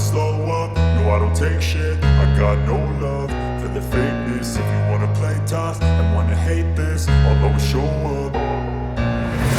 slow up, no I don't take shit. I got no love for the fakeness. If you wanna play tough and wanna hate this, I'll always show up.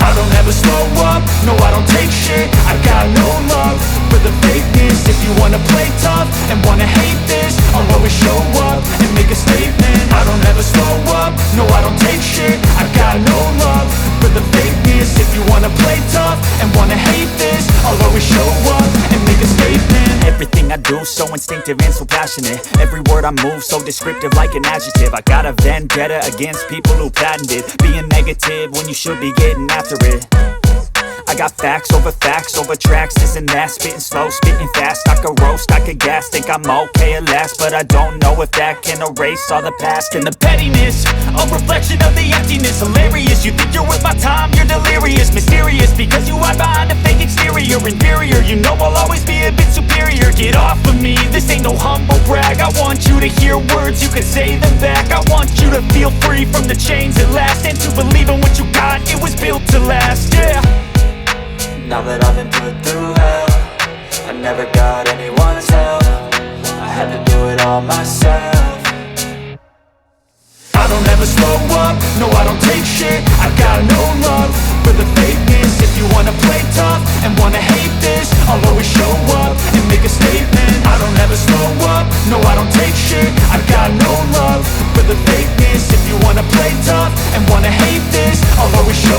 I don't ever slow up, no I don't take shit. I got no love for the fakeness. If you wanna play tough and wanna hate this, I'll always show up and make a statement. I don't ever slow up, no I don't take shit. I got no love for the fakeness. If you wanna play tough and wanna hate this, I'll always show up and make a statement. Everything I do so instinctive and so passionate. Every word I move so descriptive like an adjective. I got a vendetta against people who patented being negative when you should be getting after it. I got facts over tracks, this and that. Spitting slow, spitting fast, I could roast, I could gas. Think I'm okay at last, but I don't know if that can erase all the past. And the pettiness, a reflection of the emptiness. Hilarious, you think you're worth my time, you're delirious. Mysterious, because you hide behind a fake exterior. Inferior, you know I'll always be a bit superior. Get off of me, this ain't no humble brag. I want you to hear words, you can say them back. I want you to feel free from the chains at last, and to believe in what you got, it was built to last, yeah. Now that I've been put through hell, I never got anyone's help. I had to do it all myself. I don't ever slow up, no I don't take shit. I got no love for the fakeness. If you wanna play tough and wanna hate this, I'll always show up and make a statement. I don't ever slow up, no I don't take shit. I got no love for the fakeness. If you wanna play tough and wanna hate this, I'll always show